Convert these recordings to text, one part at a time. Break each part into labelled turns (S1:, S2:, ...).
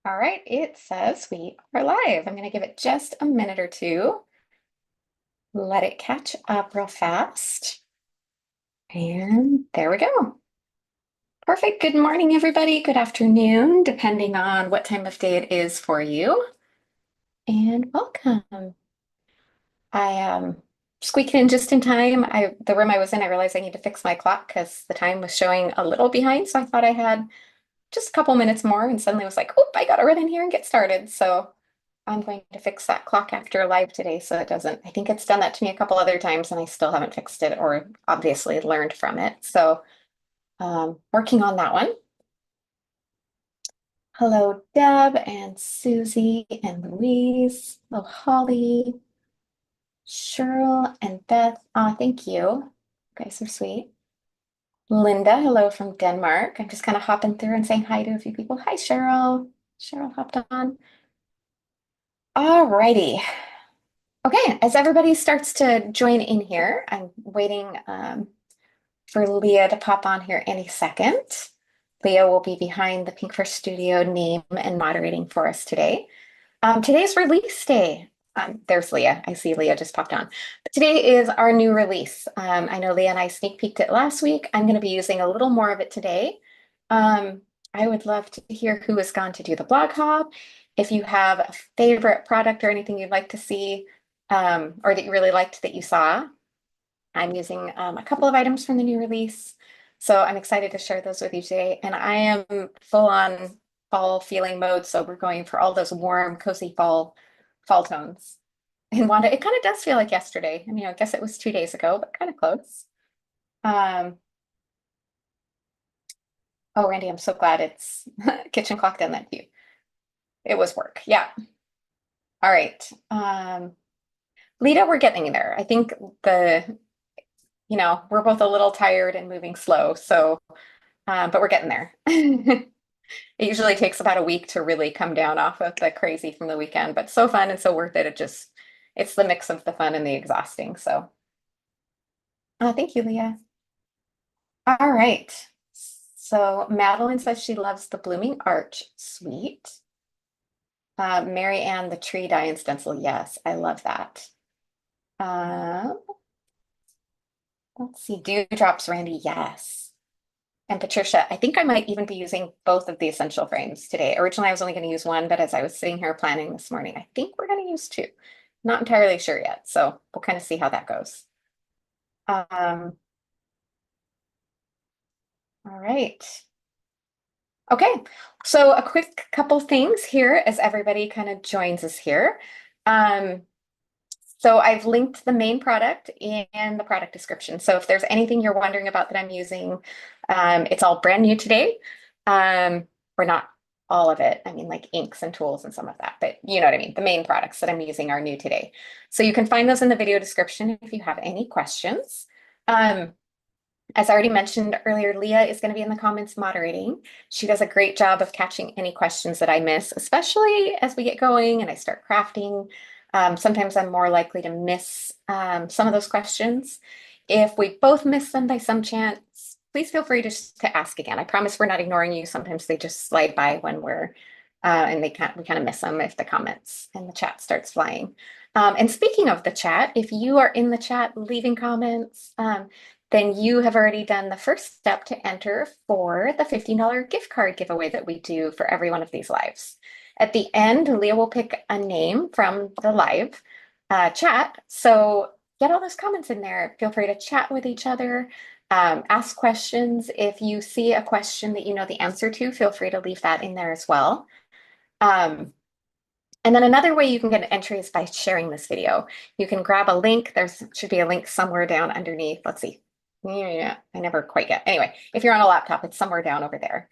S1: All right, it says we are live. I'm going to give it just a minute or two. Let it catch up real fast. And there we go. Perfect. Good morning, everybody. Good afternoon, depending on what time of day it is for you. And welcome. I squeaked in just in time. The room I was in, I realized I need to fix my clock because the time was showing a little behind. So I thought I had just a couple minutes more and suddenly was like, oh, I gotta run in here and get started. So I'm going to fix that clock after live today so it doesn't. I think it's done that to me a couple other times and I still haven't fixed it or obviously learned from it. So working on that one. Hello, Deb and Susie and Louise. Hello, Holly, Cheryl and Beth. Thank you. You guys are sweet. Linda, hello from Denmark. I'm just kind of hopping through and saying hi to a few people. Hi, Cheryl. Cheryl hopped on. All righty. Okay, as everybody starts to join in here, I'm waiting for Leah to pop on here any second. Leah will be behind the Pinkfresh Studio name and moderating for us today. Today's release day. There's Leah. I see Leah just popped on. But today is our new release. I know Leah and I sneak peeked it last week. I'm going to be using a little more of it today. I would love to hear who has gone to do the blog hop. If you have a favorite product or anything you'd like to see, or that you really liked that you saw, I'm using a couple of items from the new release. So I'm excited to share those with you today. And I am full on fall feeling mode. So we're going for all those warm, cozy fall tones. And Wanda, it kind of does feel like yesterday. I mean, I guess it was 2 days ago, but kind of close. Um, oh, Randy, I'm so glad it's kitchen clock done that to you. It was work. Yeah. All right. Lita, we're getting there. I think we're both a little tired and moving slow. So, but we're getting there. It usually takes about a week to really come down off of the crazy from the weekend, but so fun and so worth it. It's the mix of the fun and the exhausting. So, thank you, Leah. All right. So Madeline says she loves the blooming arch. Sweet. Mary Ann, the tree dye and stencil. Yes, I love that. Uh, let's see. Dewdrops, Randy. Yes. And Patricia, I think I might even be using both of the essential frames today. Originally, I was only going to use one, but as I was sitting here planning this morning, I think we're going to use two. Not entirely sure yet, so we'll kind of see how that goes. All right. Okay, so a quick couple things here as everybody kind of joins us here. Um, so I've linked the main product in the product description. So if there's anything you're wondering about that I'm using, it's all brand new today. Or not all of it. I mean, like inks and tools and some of that, but you know what I mean. The main products that I'm using are new today. So you can find those in the video description if you have any questions. As I already mentioned earlier, Leah is going to be in the comments moderating. She does a great job of catching any questions that I miss, especially as we get going and I start crafting. Sometimes I'm more likely to miss some of those questions. If we both miss them by some chance, please feel free to ask again. I promise we're not ignoring you. Sometimes they just slide by when and we kind of miss them if the comments and the chat starts flying. And speaking of the chat, if you are in the chat leaving comments, then you have already done the first step to enter for the $15 gift card giveaway that we do for every one of these lives. At the end, Leah will pick a name from the live chat. So get all those comments in there. Feel free to chat with each other, ask questions. If you see a question that you know the answer to, feel free to leave that in there as well. And then another way you can get an entry is by sharing this video. You can grab a link. There should be a link somewhere down underneath. Let's see. Yeah, I never quite get. Anyway, if you're on a laptop, it's somewhere down over there.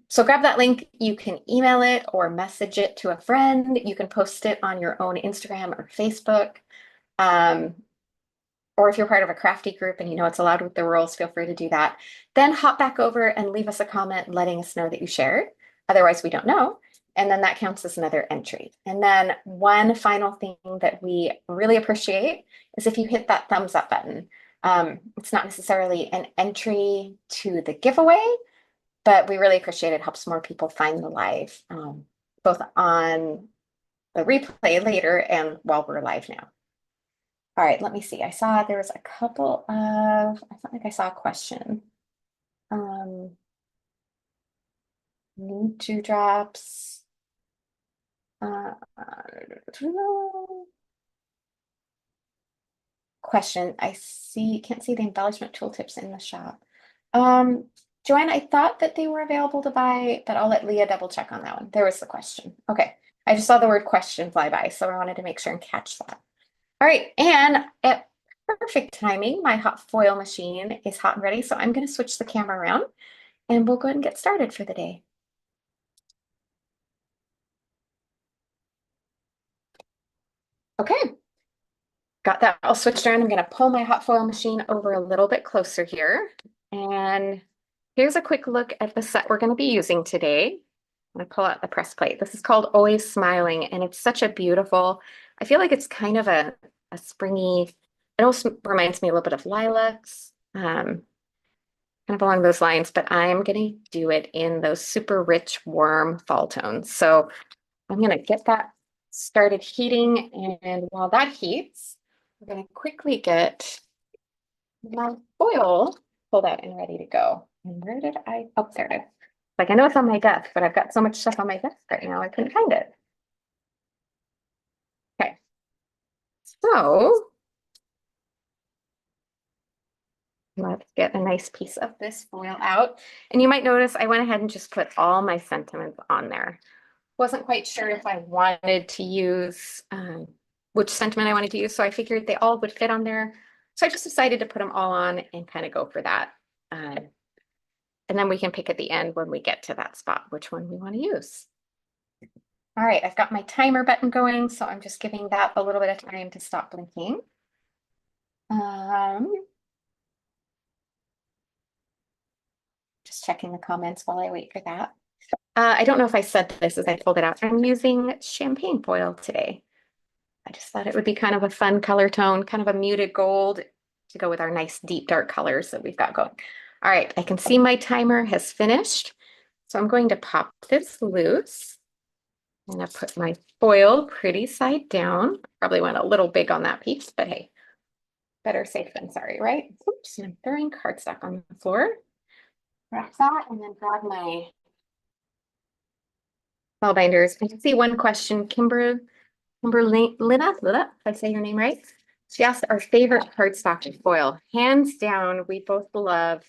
S1: So grab that link. You can email it or message it to a friend. You can post it on your own Instagram or Facebook. Or if you're part of a crafty group and you know it's allowed with the rules, feel free to do that. Then hop back over and leave us a comment letting us know that you shared. Otherwise, we don't know. And then that counts as another entry. And then one final thing that we really appreciate is if you hit that thumbs up button. It's not necessarily an entry to the giveaway, but we really appreciate it. Helps more people find the live, both on the replay later and while we're live now. All right, let me see. I saw there was a couple of, I felt like I saw a question. New dewdrops. Uh, question. I see, can't see the embellishment tooltips in the shop. Joanne, I thought that they were available to buy, but I'll let Leah double check on that one. There was the question. Okay. I just saw the word question fly by, so I wanted to make sure and catch that. All right, and at perfect timing, my hot foil machine is hot and ready, so I'm going to switch the camera around and we'll go ahead and get started for the day. Okay, got that all switched around. I'm going to pull my hot foil machine over a little bit closer here. And here's a quick look at the set we're going to be using today. I'm going to pull out the press plate. This is called Always Smiling, and it's such a beautiful, I feel like it's kind of a springy, it also reminds me a little bit of lilacs, kind of along those lines, but I'm going to do it in those super rich, warm fall tones. So I'm going to get that started heating, and while that heats, we're going to quickly get my foil pulled out and ready to go. And where did oh, there it is. Like, I know it's on my desk, but I've got so much stuff on my desk right now, I couldn't find it. Okay. So let's get a nice piece of this foil out. And you might notice I went ahead and just put all my sentiments on there. Wasn't quite sure if I wanted to use which sentiment I wanted to use, so I figured they all would fit on there. So I just decided to put them all on and kind of go for that. And then we can pick at the end when we get to that spot which one we want to use. All right, I've got my timer button going, so I'm just giving that a little bit of time to stop blinking. Just checking the comments while I wait for that. I don't know if I said this as I pulled it out. I'm using champagne foil today. I just thought it would be kind of a fun color tone, kind of a muted gold to go with our nice deep dark colors that we've got going. All right, I can see my timer has finished. So I'm going to pop this loose. I'm going to put my foil pretty side down. Probably went a little big on that piece, but hey, better safe than sorry, right? Oops, and I'm throwing cardstock on the floor. Grab that and then grab my file binders. I can see one question, Kimberlina, if I say your name right. She asked our favorite cardstock and foil. Hands down, we both love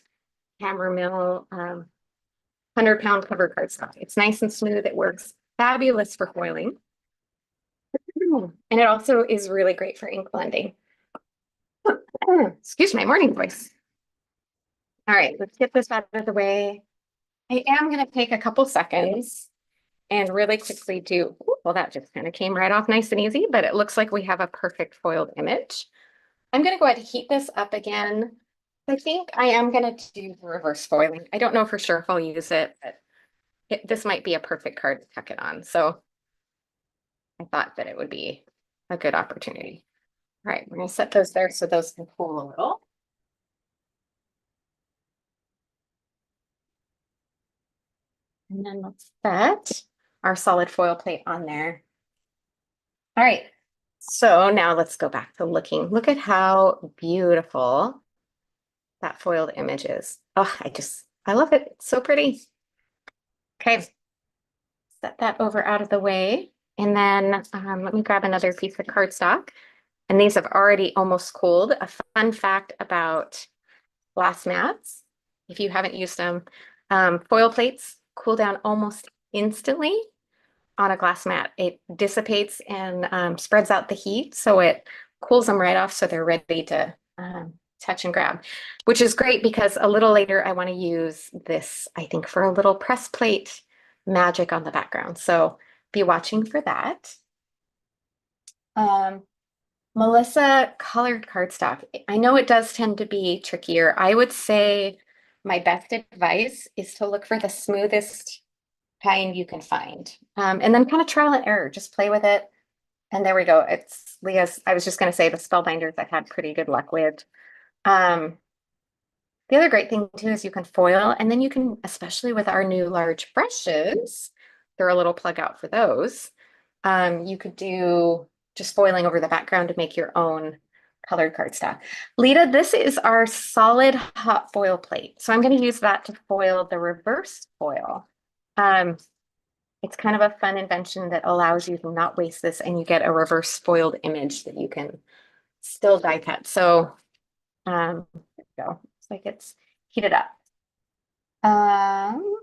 S1: Hammer Mill 100-pound cover cardstock. It's nice and smooth. It works fabulous for foiling. And it also is really great for ink blending. Excuse my morning voice. All right, let's get this out of the way. I am going to take a couple seconds and really quickly do, well, that just kind of came right off nice and easy, but it looks like we have a perfect foiled image. I'm going to go ahead and heat this up again. I think I am going to do reverse foiling. I don't know for sure if I'll use it, but this might be a perfect card to tuck it on. So I thought that it would be a good opportunity. All right, we're going to set those there so those can cool a little. And then let's set our solid foil plate on there. All right, so now let's go back to looking. Look at how beautiful that foiled image is. Oh, I love it. It's so pretty. Okay, set that over out of the way. And then let me grab another piece of cardstock. And these have already almost cooled. A fun fact about glass mats, if you haven't used them, foil plates cool down almost instantly on a glass mat. It dissipates and spreads out the heat, so it cools them right off so they're ready to touch and grab, which is great because a little later I want to use this, I think, for a little press plate magic on the background. So be watching for that. Melissa, colored cardstock. I know it does tend to be trickier. I would say my best advice is to look for the smoothest kind you can find. And then kind of trial and error, just play with it. And there we go. It's Leah's, I was just going to say the spellbinders I've had pretty good luck with. The other great thing too is you can foil, and then you can, especially with our new large brushes, they're a little plug out for those. You could do just foiling over the background to make your own colored cardstock. Lita, this is our solid hot foil plate. So I'm going to use that to foil the reverse foil. Um, it's kind of a fun invention that allows you to not waste this and you get a reverse foiled image that you can still die cut. So there we go. It's like it's heated up. Um,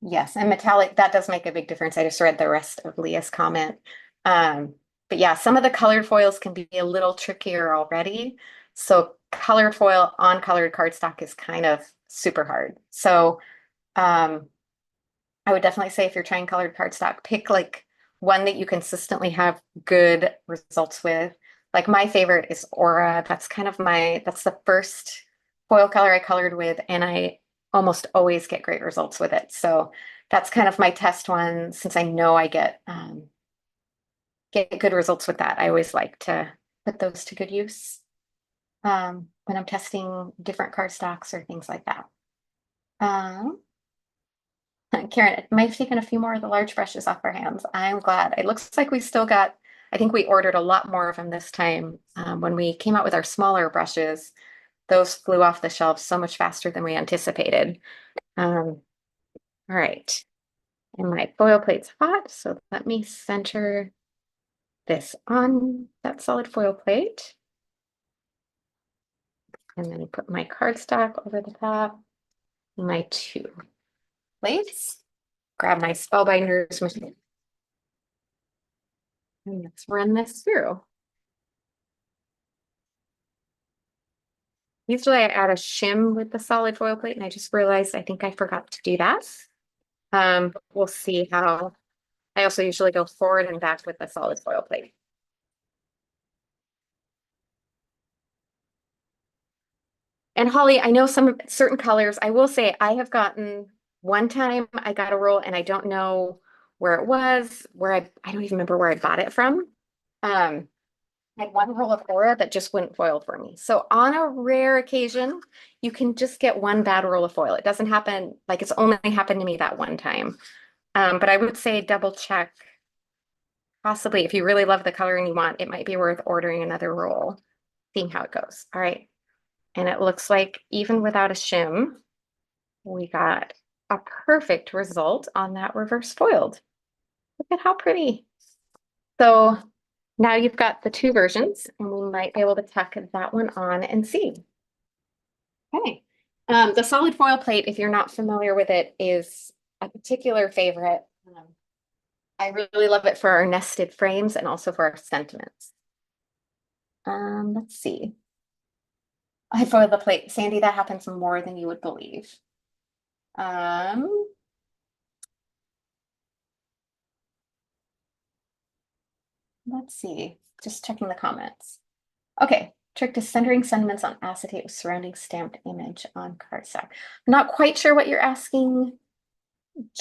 S1: yes, and metallic, that does make a big difference. I just read the rest of Leah's comment. But yeah, some of the colored foils can be a little trickier already. So colored foil on colored cardstock is kind of super hard. So um, I would definitely say if you're trying colored cardstock, pick like one that you consistently have good results with. Like my favorite is Aura. That's kind of that's the first foil color I colored with, and I almost always get great results with it. So that's kind of my test one since I know I get good results with that. I always like to put those to good use when I'm testing different cardstocks or things like that. Um, Karen, it might have taken a few more of the large brushes off our hands. I'm glad. It looks like we still got, I think we ordered a lot more of them this time. When we came out with our smaller brushes, those flew off the shelves so much faster than we anticipated. All right. And my foil plate's hot, so let me center this on that solid foil plate. And then put my cardstock over the top, my two plates. Grab my spellbinders machine. And let's run this through. Usually I add a shim with the solid foil plate, and I just realized I think I forgot to do that. We'll see how. I also usually go forward and back with the solid foil plate. And Holly, I know some certain colors. I will say I have gotten one time I got a roll and I don't know where it was, I don't even remember where I bought it from. I had one roll of Aura that just wouldn't foil for me. So on a rare occasion, you can just get one bad roll of foil. It doesn't happen, like it's only happened to me that one time. But I would say double check. Possibly, if you really love the color and you want, it might be worth ordering another roll, seeing how it goes. All right. And it looks like even without a shim, we got a perfect result on that reverse foiled. Look at how pretty. So now you've got the two versions, and we might be able to tack that one on and see. Okay. The solid foil plate, if you're not familiar with it, is a particular favorite. I really love it for our nested frames and also for our sentiments. Let's see. I foiled the plate. Sandy, that happens more than you would believe. Um, let's see. Just checking the comments. Okay. Trick to centering sentiments on acetate with surrounding stamped image on cardstock. I'm not quite sure what you're asking,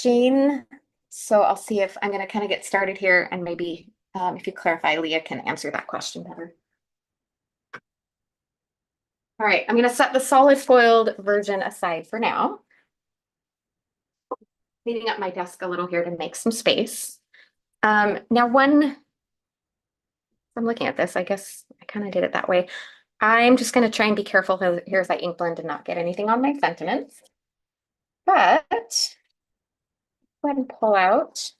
S1: Jane. So I'll see if I'm going to kind of get started here and maybe if you clarify, Leah can answer that question better. All right, I'm going to set the solid foiled version aside for now. Cleaning up my desk a little here to make some space. Now, when I'm looking at this, I guess I kind of did it that way. I'm just going to try and be careful here as I ink blend and not get anything on my sentiments. But go ahead and pull out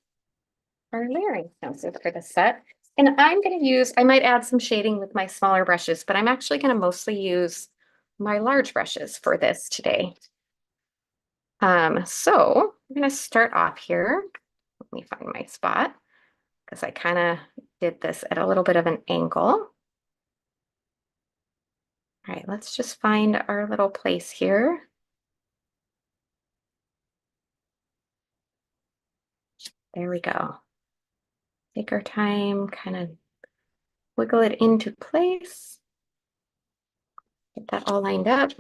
S1: our layering stencil for the set. And I'm going to use, I might add some shading with my smaller brushes, but I'm actually going to mostly use my large brushes for this today. So I'm going to start off here. Let me find my spot because I kind of did this at a little bit of an angle. All right, let's just find our little place here. There we go. Take our time, kind of wiggle it into place. Get that all lined up.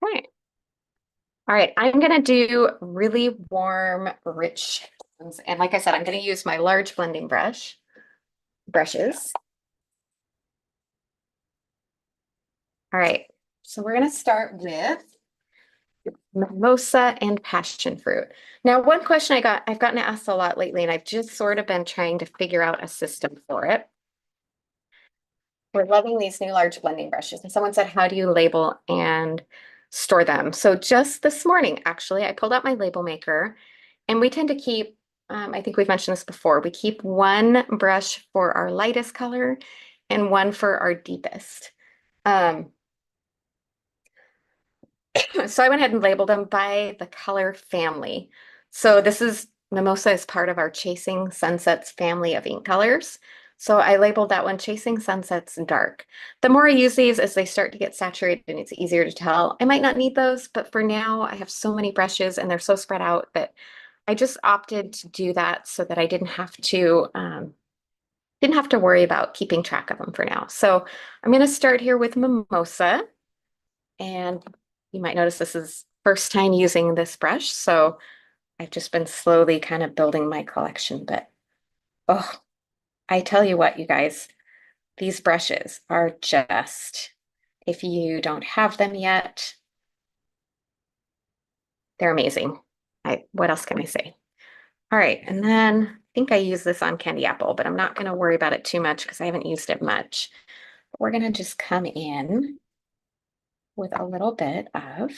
S1: All right. All right, I'm gonna do really warm, rich tones. And like I said, I'm gonna use my large blending brushes. All right, so we're gonna start with mimosa and passion fruit. Now, one question I've gotten asked a lot lately, and I've just sort of been trying to figure out a system for it. We're loving these new large blending brushes. And someone said, how do you label and store them? So just this morning, actually, I pulled out my label maker and we tend to keep, I think we've mentioned this before, we keep one brush for our lightest color and one for our deepest. Um, so I went ahead and labeled them by the color family. So this is Mimosa is part of our Chasing Sunsets family of ink colors. So I labeled that one Chasing Sunsets Dark. The more I use these as they start to get saturated and it's easier to tell, I might not need those, but for now I have so many brushes and they're so spread out that I just opted to do that so that I didn't have to worry about keeping track of them for now. So I'm going to start here with Mimosa. And you might notice this is first time using this brush, so I've just been slowly kind of building my collection. But oh, I tell you what, you guys, these brushes are just, if you don't have them yet, they're amazing. What else can I say? All right, and then I think I use this on Candy Apple, but I'm not going to worry about it too much because I haven't used it much. We're going to just come in with a little bit of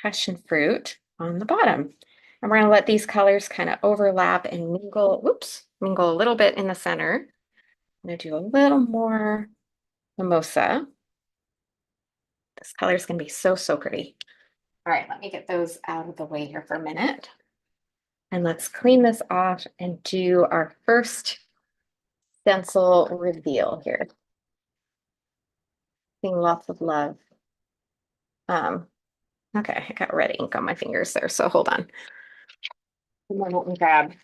S1: passion fruit on the bottom. And we're going to let these colors kind of overlap and mingle, whoops, mingle a little bit in the center. I'm going to do a little more mimosa. This color is going to be so, so pretty. All right, let me get those out of the way here for a minute. And let's clean this off and do our first stencil reveal here. Seeing lots of love. Okay, I got red ink on my fingers there, so hold on. And then let me grab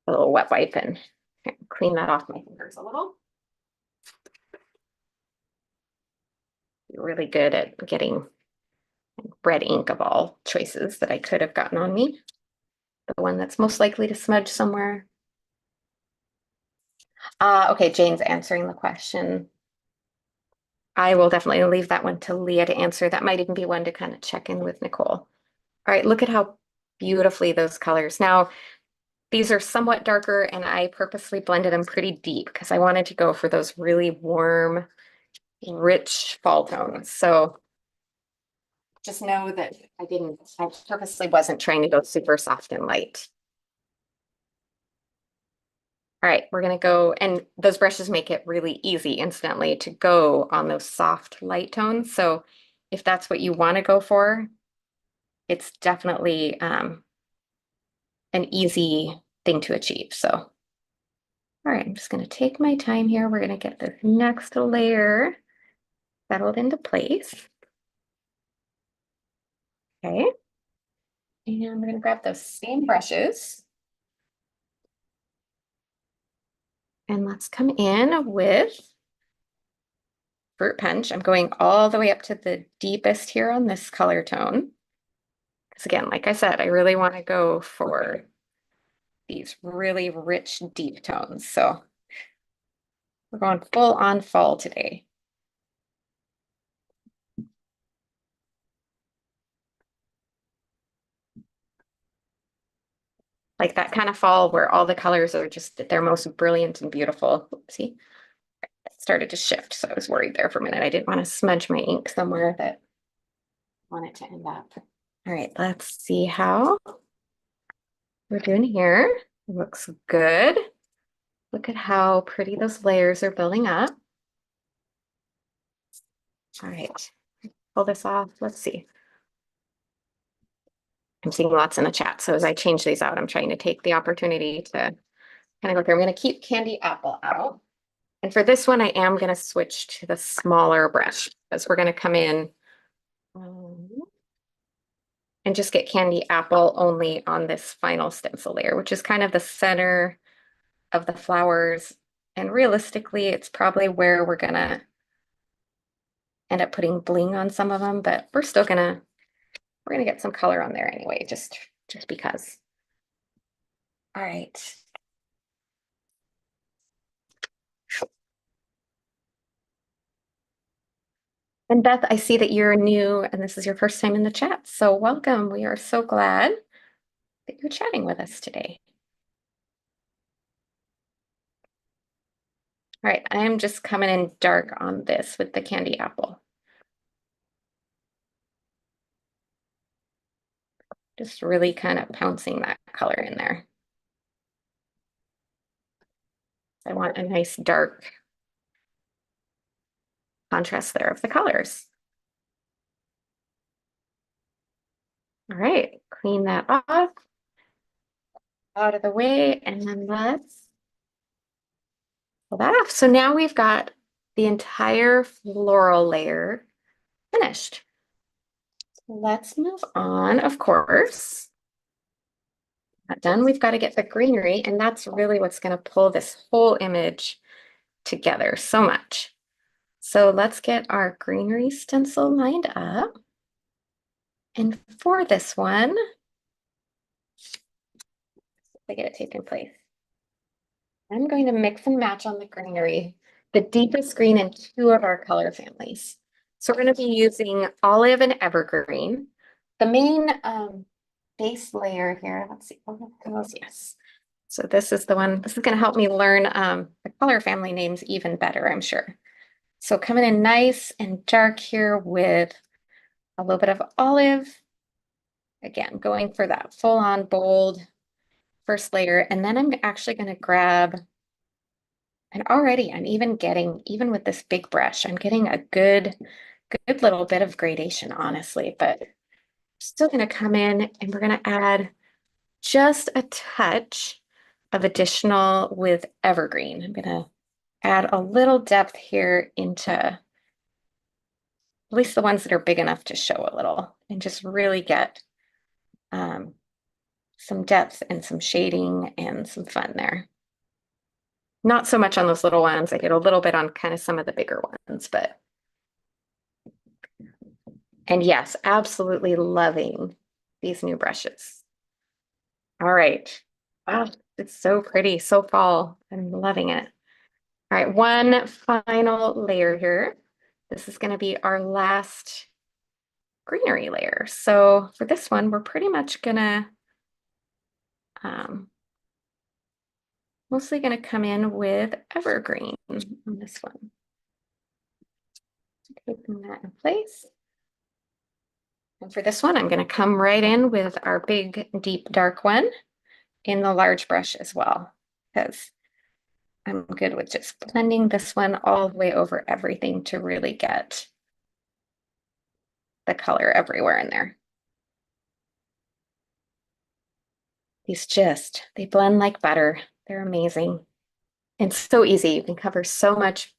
S1: a little wet wipe and clean that off my fingers a little. You're really good at getting red ink of all choices that I could have gotten on me. The one that's most likely to smudge somewhere. Okay, Jane's answering the question. I will definitely leave that one to Leah to answer. That might even be one to kind of check in with Nicole. All right, look at how beautifully those colors. Now, these are somewhat darker and I purposely blended them pretty deep because I wanted to go for those really warm, rich fall tones. So just know that I purposely wasn't trying to go super soft and light. All right, we're gonna go, and those brushes make it really easy instantly to go on those soft light tones. So if that's what you want to go for, it's definitely an easy thing to achieve. So, all right, I'm just gonna take my time here. We're gonna get this next layer settled into place. Okay, and we're gonna grab those same brushes. And let's come in with Fruit Punch. I'm going all the way up to the deepest here on this color tone. Because again, like I said, I really want to go for these really rich, deep tones. So we're going full on fall today. Like that kind of fall where all the colors are just at their most brilliant and beautiful. See, it started to shift. So I was worried there for a minute. I didn't want to smudge my ink somewhere that I want it to end up. All right, let's see how we're doing here. Looks good. Look at how pretty those layers are building up. All right, pull this off. Let's see. I'm seeing lots in the chat. So as I change these out, I'm trying to take the opportunity to kind of go through. I'm going to keep Candy Apple out. And for this one, I am going to switch to the smaller brush because we're going to come in and just get Candy Apple only on this final stencil layer, which is kind of the center of the flowers. And realistically, it's probably where we're going to end up putting bling on some of them, but we're gonna get some color on there anyway, just because. All right. And Beth, I see that you're new and this is your first time in the chat. So welcome. We are so glad that you're chatting with us today. All right, I'm just coming in dark on this with the candy apple. Just really kind of pouncing that color in there. I want a nice dark contrast there of the colors. All right, clean that off, out of the way, and then let's pull that off. So now we've got the entire floral layer finished. Let's move on, of course. Not done. We've got to get the greenery, and that's really what's going to pull this whole image together so much. So let's get our greenery stencil lined up. And for this one, I get it taken place. I'm going to mix and match on the greenery, the deepest green in two of our color families. So we're going to be using olive and evergreen. The main base layer here, let's see, yes. So this is the one, this is going to help me learn the color family names even better, I'm sure. So coming in nice and dark here with a little bit of olive. Again, going for that full on bold first layer. And then I'm actually going to grab, and already I'm even getting, even with this big brush, I'm getting a good little bit of gradation, honestly, but still going to come in and we're going to add just a touch of additional with evergreen. I'm going to add a little depth here into at least the ones that are big enough to show a little and just really get some depth and some shading and some fun there. Not so much on those little ones. I get a little bit on kind of some of the bigger ones, but. And yes, absolutely loving these new brushes. All right. Wow, it's so pretty, so fall. I'm loving it. All right, one final layer here. This is going to be our last greenery layer. So for this one, we're pretty much gonna mostly gonna come in with evergreen on this one. Keeping that in place. And for this one, I'm gonna come right in with our big, deep, dark one in the large brush as well, because I'm good with just blending this one all the way over everything to really get the color everywhere in there. They blend like butter. They're amazing. And so easy. You can cover so much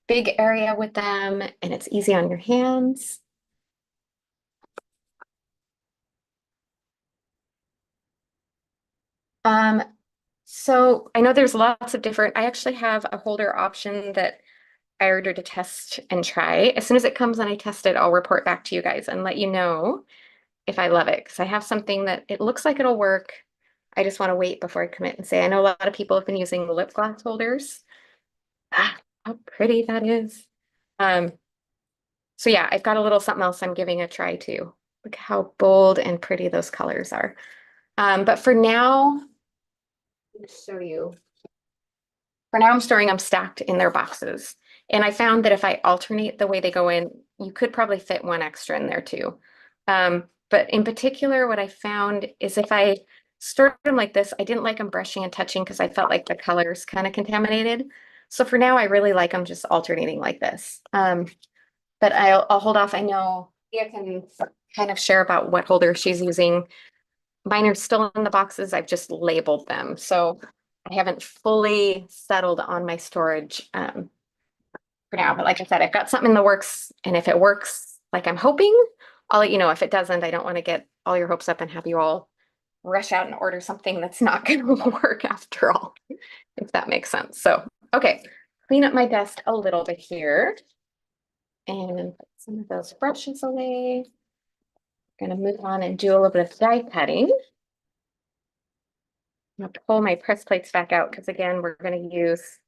S1: big area with them, and it's easy on your hands. So I know there's lots of different, I actually have a holder option that I ordered to test and try. As soon as it comes and I test it, I'll report back to you guys and let you know if I love it. Because I have something that it looks like it'll work. I just want to wait before I commit and say, I know a lot of people have been using lip gloss holders. Ah, how pretty that is. So yeah, I've got a little something else I'm giving a try too. Look how bold and pretty those colors are. But for now, let me show you. For now, I'm storing them stacked in their boxes. And I found that if I alternate the way they go in, you could probably fit one extra in there too. But in particular, what I found is if I stored them like this, I didn't like them brushing and touching because I felt like the colors kind of contaminated. So for now, I really like them just alternating like this. But I'll hold off. I know Leah can kind of share about what holder she's using. Mine are still in the boxes. I've just labeled them. So I haven't fully settled on my storage for now. But like I said, I've got something in the works. And if it works like I'm hoping, I'll let you know. If it doesn't, I don't want to get all your hopes up and have you all rush out and order something that's not going to work after all, if that makes sense. So, okay, clean up my desk a little bit here. and put some of those brushes away. Gonna move on and do a little bit of die cutting. I'm gonna pull my press plates back out because again, we're gonna use,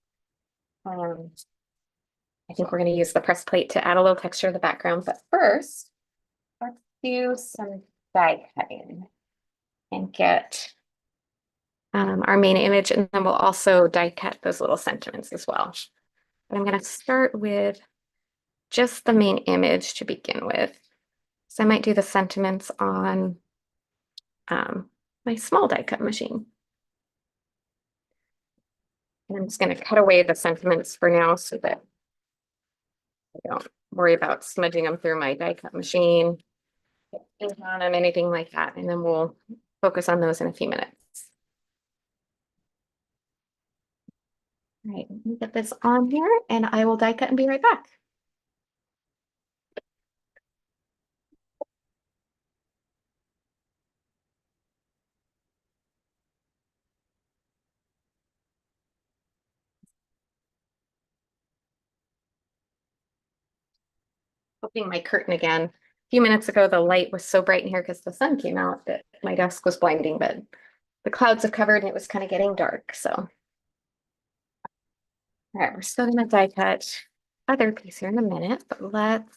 S1: um, I think we're gonna use the press plate to add a little texture to the background. But first, let's do some die cutting and get our main image, and then we'll also die cut those little sentiments as well. But I'm gonna start with just the main image to begin with. So I might do the sentiments on my small die cut machine. And I'm just going to cut away the sentiments for now so that I don't worry about smudging them through my die cut machine, ink on them, anything like that. And then we'll focus on those in a few minutes. All right, let me get this on here and I will die cut and be right back. Opening my curtain again. A few minutes ago, the light was so bright in here because the sun came out that my desk was blinding, but the clouds have covered and it was kind of getting dark. So, all right, we're still gonna die cut other piece here in a minute, but let's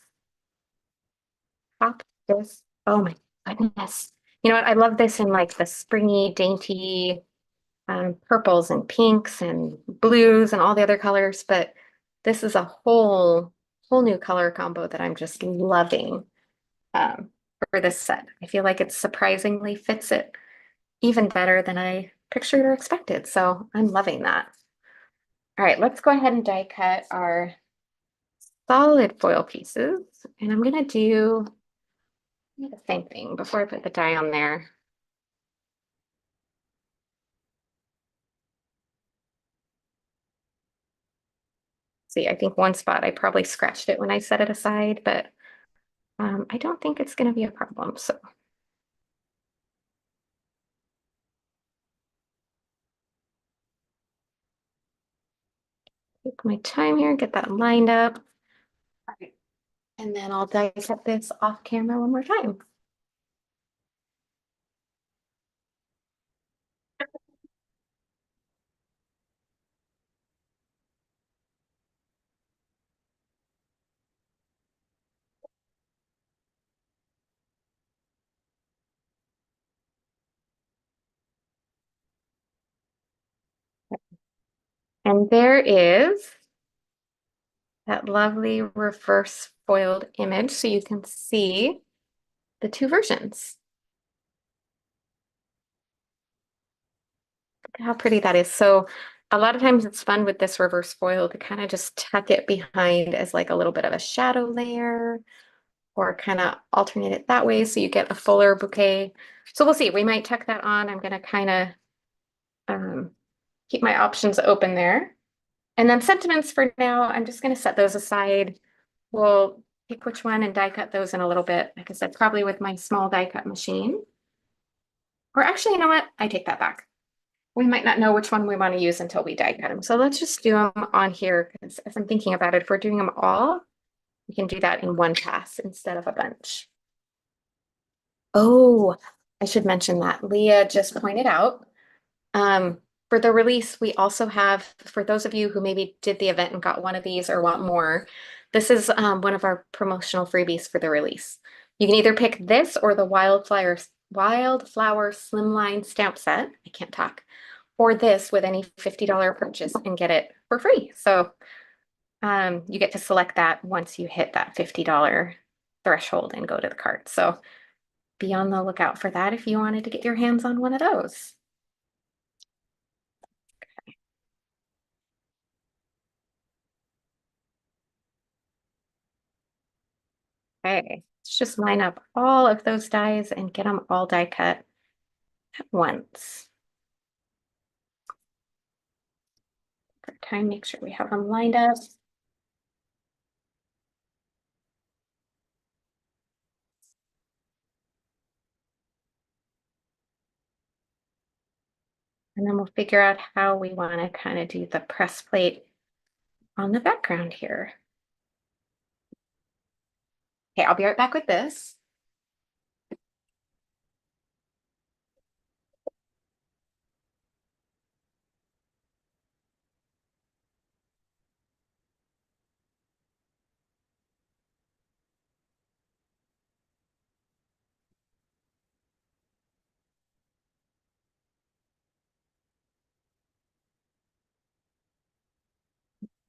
S1: pop this. Oh my goodness. You know what? I love this in like the springy, dainty purples and pinks and blues and all the other colors, but this is a whole new color combo that I'm just loving for this set. I feel like it surprisingly fits it even better than I pictured or expected. So I'm loving that. All right, let's go ahead and die cut our solid foil pieces. And I'm gonna do the same thing before I put the die on there. See, I think one spot I probably scratched it when I set it aside, but I don't think it's going to be a problem. So take my time here, get that lined up. All right. And then I'll die cut this off camera one more time. And there is that lovely reverse foiled image so you can see the two versions. Look at how pretty that is. So a lot of times it's fun with this reverse foil to kind of just tuck it behind as like a little bit of a shadow layer or kind of alternate it that way so you get a fuller bouquet. So we'll see. We might tuck that on. I'm going to kind of keep my options open there. And then sentiments for now, I'm just going to set those aside. We'll pick which one and die cut those in a little bit. Like I said, probably with my small die cut machine. Or actually, you know what? I take that back. We might not know which one we want to use until we die cut them. So let's just do them on here because as I'm thinking about it, if we're doing them all, we can do that in one pass instead of a bunch. Oh, I should mention that Leah just pointed out for the release, we also have, for those of you who maybe did the event and got one of these or want more, this is one of our promotional freebies for the release. You can either pick this or the Wildflower Slimline Stamp Set. I can't talk. Or this with any $50 purchase and get it for free. So you get to select that once you hit that $50 threshold and go to the cart. So be on the lookout for that if you wanted to get your hands on one of those. Okay, let's just line up all of those dies and get them all die cut at once. For time, make sure we have them lined up. And then we'll figure out how we want to kind of do the press plate on the background here. Okay, I'll be right back with this.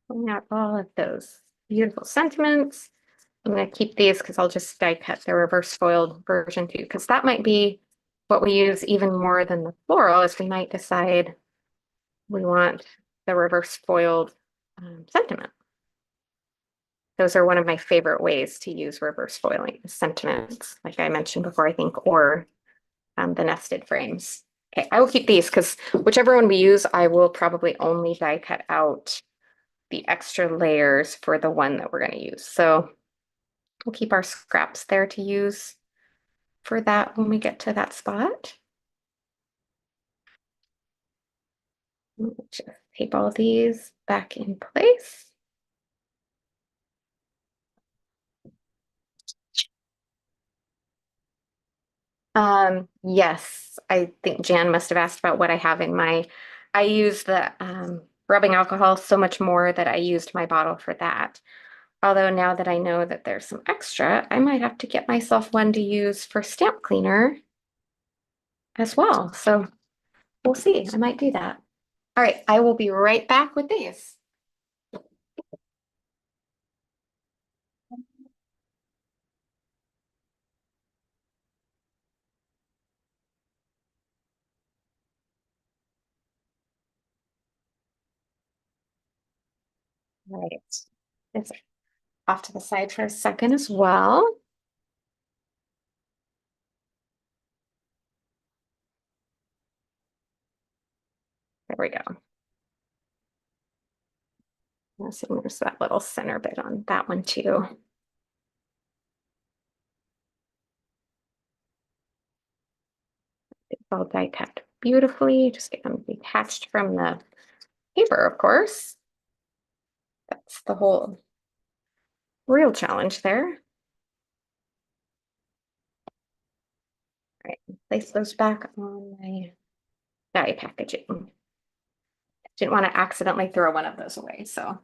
S1: Pulling out all of those beautiful sentiments. I'm going to keep these because I'll just die cut the reverse foiled version too, because that might be what we use even more than the floral, is we might decide we want the reverse foiled sentiment. Those are one of my favorite ways to use reverse foiling sentiments, like I mentioned before, I think, or the nested frames. Okay, I will keep these because whichever one we use, I will probably only die cut out the extra layers for the one that we're going to use. So we'll keep our scraps there to use for that when we get to that spot. Just tape all these back in place. Yes, I think Jan must have asked about what I have in my, I use the rubbing alcohol so much more that I used my bottle for that. Although now that I know that there's some extra, I might have to get myself one to use for stamp cleaner as well. So we'll see. I might do that. All right, I will be right back with these. All right. It's off to the side for a second as well. There we go. So there's that little center bit on that one too. It's all die cut beautifully. Just get them detached from the paper, of course. That's the whole real challenge there. All right, place those back on my die packaging. Didn't want to accidentally throw one of those away, so.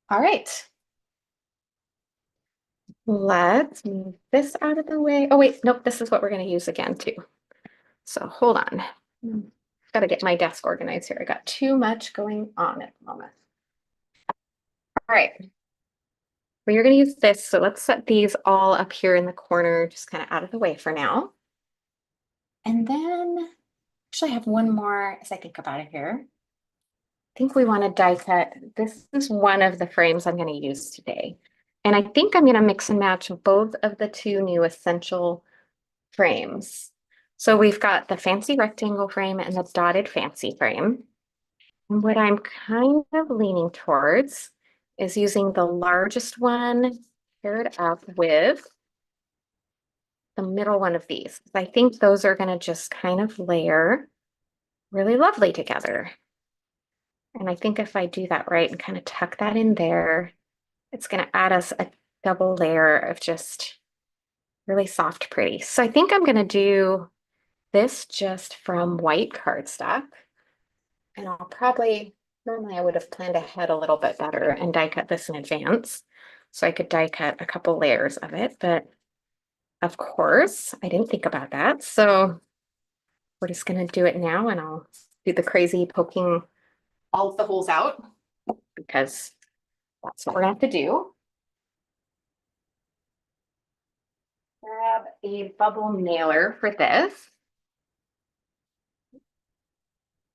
S1: All right. Let's move this out of the way. Oh wait, nope, this is what we're going to use again too. So hold on. Got to get my desk organized here. I got too much going on at the moment. All right. Well, you're going to use this. So let's set these all up here in the corner, just kind of out of the way for now. And then actually I have one more as I think about it here. I think we want to die cut. This is one of the frames I'm going to use today. And I think I'm going to mix and match both of the two new essential frames. So we've got the fancy rectangle frame and the dotted fancy frame. And what I'm kind of leaning towards is using the largest one paired up with the middle one of these. I think those are going to just kind of layer really lovely together. And I think if I do that right and kind of tuck that in there, it's going to add us a double layer of just really soft pretty. So I think I'm going to do this just from white cardstock. And I'll probably, normally I would have planned ahead a little bit better and die cut this in advance. So I could die cut a couple layers of it, but of course I didn't think about that. So we're just gonna do it now and I'll do the crazy poking all of the holes out because that's what we're gonna have to do. Grab a bubble nailer for this.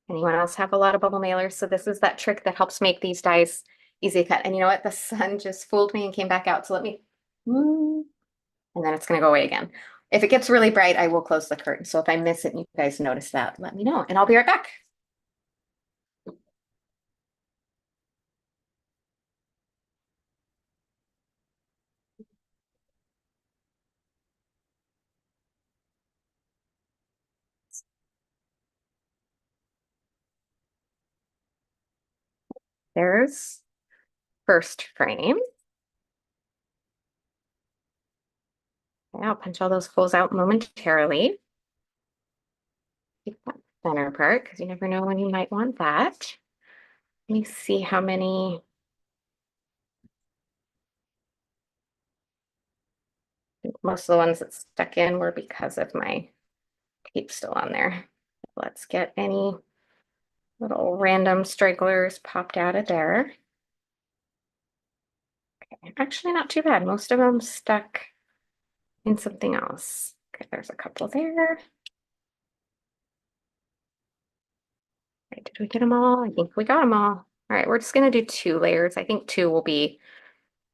S1: Anyone else have a lot of bubble nailers? So this is that trick that helps make these dies easy to cut. And you know what? The sun just fooled me and came back out. So let me, and then it's going to go away again. If it gets really bright, I will close the curtain. So if I miss it and you guys notice that, let me know and I'll be right back. There's first frame. Okay, I'll punch all those holes out momentarily. Keep that center part because you never know when you might want that. Let me see how many. I think most of the ones that stuck in were because of my tape still on there. Let's get any little random stragglers popped out of there. Okay, actually not too bad. Most of them stuck in something else. Okay, there's a couple there. Right, did we get them all? I think we got them all. All right, we're just gonna do 2 layers. I think 2 will be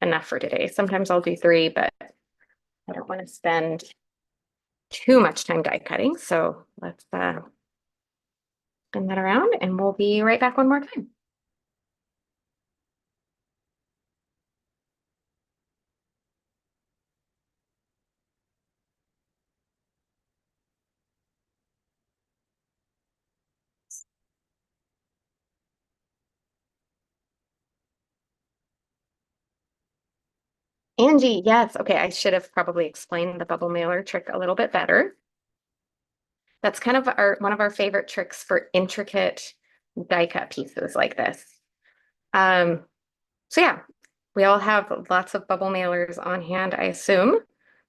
S1: enough for today. Sometimes I'll do 3, but I don't want to spend too much time die cutting. So let's spin that around and we'll be right back one more time. Angie, yes. Okay, I should have probably explained the bubble mailer trick a little bit better. That's kind of one of our favorite tricks for intricate die cut pieces like this. Um, so yeah, we all have lots of bubble mailers on hand, I assume.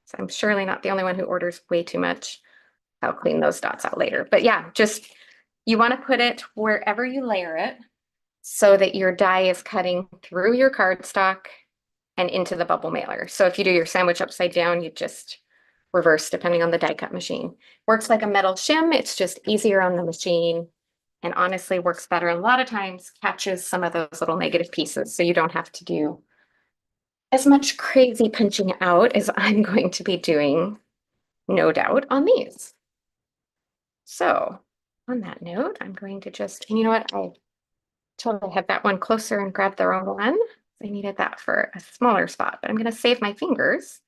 S1: So I'm surely not the only one who orders way too much. I'll clean those dots out later. But yeah, just you want to put it wherever you layer it so that your die is cutting through your cardstock and into the bubble mailer. So if you do your sandwich upside down, you just reverse depending on the die cut machine. Works like a metal shim. It's just easier on the machine and honestly works better. And a lot of times catches some of those little negative pieces. So you don't have to do as much crazy punching out as I'm going to be doing, no doubt, on these. So on that note, I'm going to just, and you know what? I totally had that one closer and grabbed the wrong one. I needed that for a smaller spot, but I'm going to save my fingers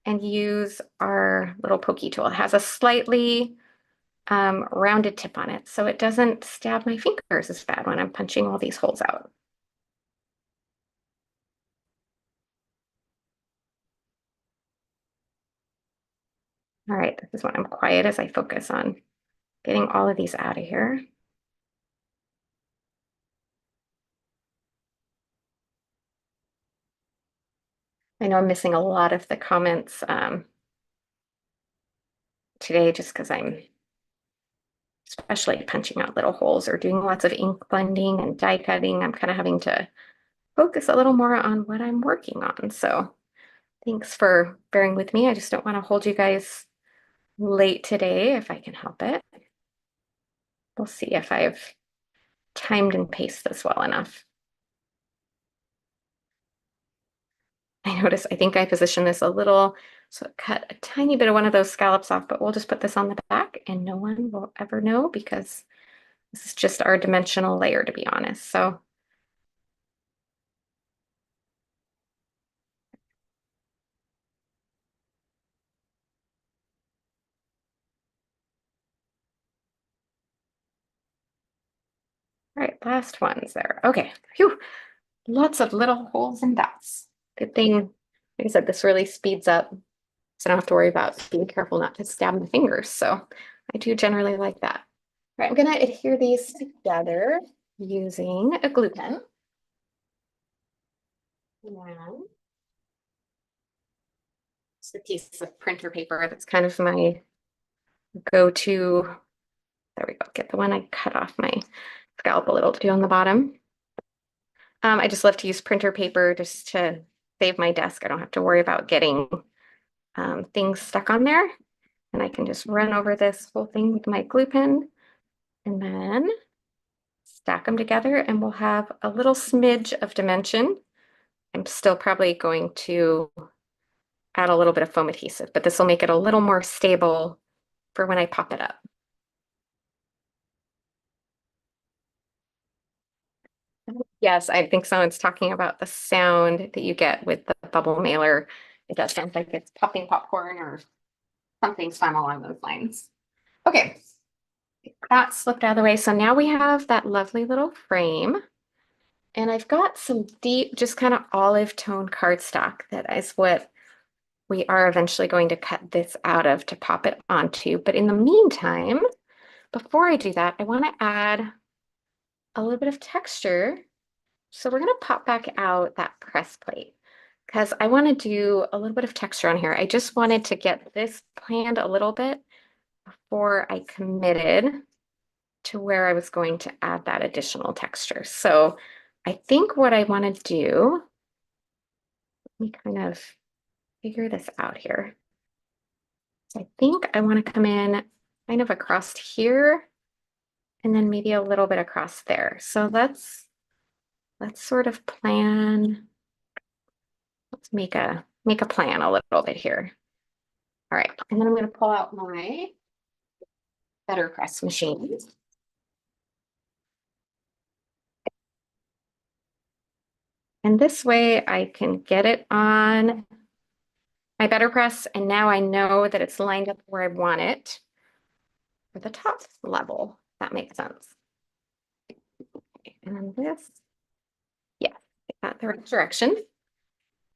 S1: and use our little pokey tool. It has a slightly rounded tip on it, so it doesn't stab my fingers as bad when I'm punching all these holes out. All right, this is when I'm quiet as I focus on getting all of these out of here. I know I'm missing a lot of the comments today just because I'm especially punching out little holes or doing lots of ink blending and die cutting. I'm kind of having to focus a little more on what I'm working on. So thanks for bearing with me. I just don't want to hold you guys late today if I can help it. We'll see if I've timed and paced this well enough. I notice I think I positioned this a little, so it cut a tiny bit of one of those scallops off, but we'll just put this on the back and no one will ever know because this is just our dimensional layer, to be honest. So all right, last ones there. Okay, phew, lots of little holes and dots. Good thing, like I said, this really speeds up, so I don't have to worry about being careful not to stab my fingers. So I do generally like that. All right, I'm gonna adhere these together using a glue pen. And it's a piece of printer paper that's kind of my go-to. There we go. Get the one I cut off my scalp a little to do on the bottom. I just love to use printer paper just to save my desk. I don't have to worry about getting things stuck on there. And I can just run over this whole thing with my glue pen and then stack them together and we'll have a little smidge of dimension. I'm still probably going to add a little bit of foam adhesive, but this will make it a little more stable for when I pop it up. Yes, I think someone's talking about the sound that you get with the bubble mailer. It does sound like it's popping popcorn or something fun along those lines. Okay, that slipped out of the way. So now we have that lovely little frame. And I've got some deep, just kind of olive tone cardstock that is what we are eventually going to cut this out of to pop it onto. But in the meantime, before I do that, I want to add a little bit of texture. So we're going to pop back out that press plate because I want to do a little bit of texture on here. I just wanted to get this planned a little bit before I committed to where I was going to add that additional texture. So I think what I want to do, let me kind of figure this out here. So I think I want to come in kind of across here and then maybe a little bit across there. So let's sort of plan. Let's make a plan a little bit here. All right, and then I'm going to pull out my Better Press machine. And this way I can get it on my Better Press, and now I know that it's lined up where I want it for the top level. If that makes sense. Okay, and then this, yeah, get that the right direction.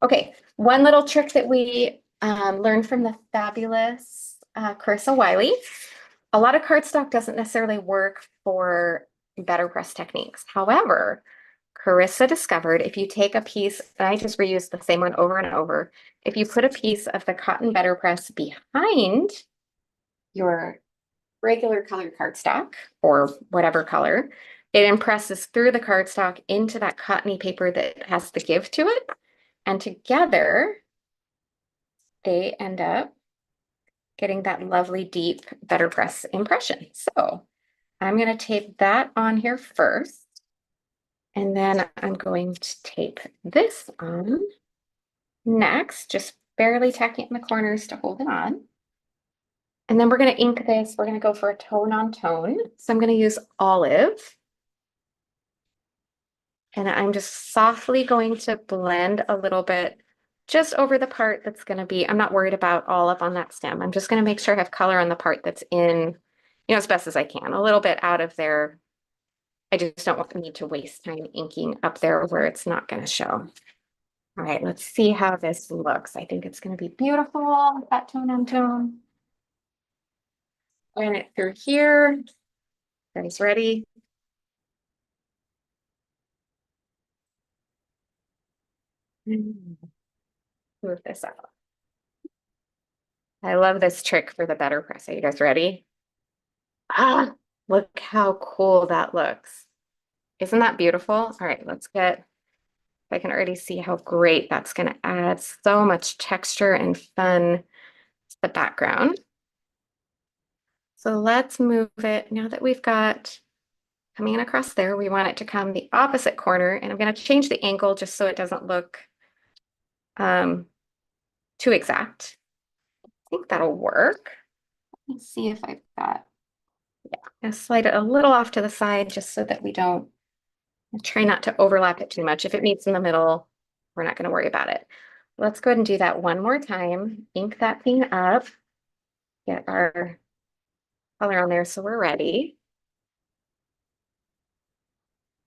S1: Okay, one little trick that we learned from the fabulous Carissa Wiley. A lot of cardstock doesn't necessarily work for Better Press techniques. However, Carissa discovered if you take a piece, and I just reuse the same one over and over, if you put a piece of the cotton Better Press behind your regular colored cardstock or whatever color, it impresses through the cardstock into that cottony paper that has the give to it. And together, they end up getting that lovely deep Better Press impression. So I'm going to tape that on here first. And then I'm going to tape this on next, just barely tacking it in the corners to hold it on. And then we're going to ink this. We're going to go for a tone on tone. So I'm going to use olive. And I'm just softly going to blend a little bit just over the part that's going to be, I'm not worried about olive on that stem. I'm just going to make sure I have color on the part that's in, as best as I can, a little bit out of there. I just don't need to waste time inking up there where it's not going to show. All right, let's see how this looks. I think it's going to be beautiful, that tone on tone. Run it through here. Guys ready? Move this out. I love this trick for the Better Press. Are you guys ready? Ah, look how cool that looks. Isn't that beautiful? All right, let's get, I can already see how great that's going to add so much texture and fun to the background. So let's move it. Now that we've got coming in across there, we want it to come the opposite corner, and I'm going to change the angle just so it doesn't look too exact. I think that'll work. Let's see if I've got, yeah, I'm going to slide it a little off to the side just so that we don't, try not to overlap it too much. If it meets in the middle, we're not going to worry about it. Let's go ahead and do that one more time. Ink that thing up, get our color on there so we're ready.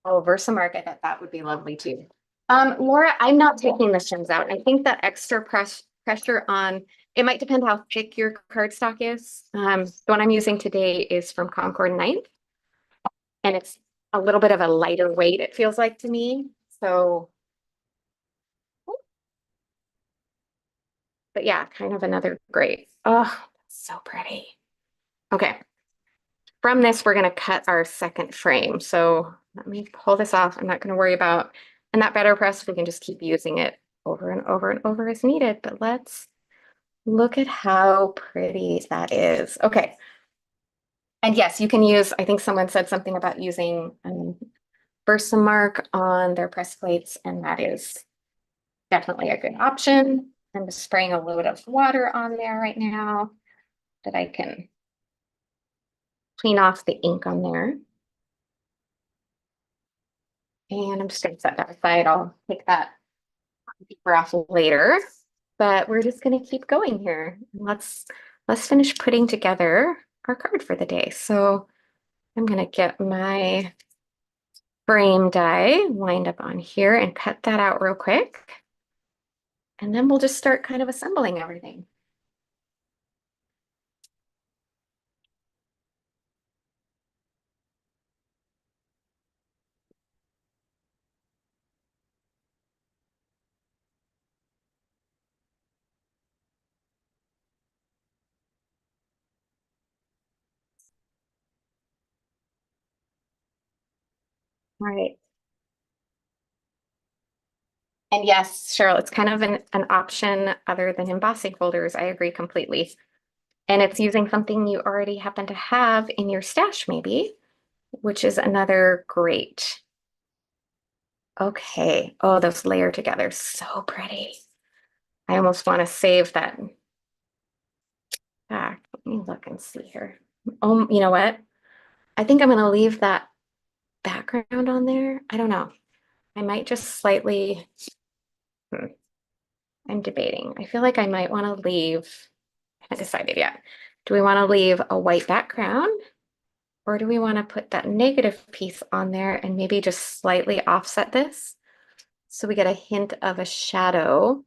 S1: Oh, Versamark, I bet that would be lovely too. Laura, I'm not taking the shims out. I think that extra pressure on, it might depend how thick your cardstock is. The one I'm using today is from Concord 9th, and it's a little bit of a lighter weight, it feels like to me. So, but yeah, kind of another great. Oh, that's so pretty. Okay. From this, we're going to cut our second frame. So let me pull this off. I'm not going to worry about, and that Better Press, we can just keep using it over and over and over as needed. But let's look at how pretty that is. Okay. And yes, you can use, I think someone said something about using Versamark on their press plates, and that is definitely a good option. I'm just spraying a little bit of water on there right now that I can clean off the ink on there. And I'm just going to set that aside. I'll take that paper off later, but we're just going to keep going here. Let's finish putting together our card for the day. So I'm going to get my frame die lined up on here and cut that out real quick. And then we'll just start kind of assembling everything. All right. And yes, Cheryl, it's kind of an option other than embossing folders. I agree completely. And it's using something you already happen to have in your stash, maybe, which is another great. Okay. Oh, those layer together. So pretty. I almost want to save that back. Let me look and see here. Oh, you know what? I think I'm going to leave that background on there. I don't know. I might just slightly, hmm, I'm debating. I feel like I might want to leave, I haven't decided yet. Do we want to leave a white background or do we want to put that negative piece on there and maybe just slightly offset this so we get a hint of a shadow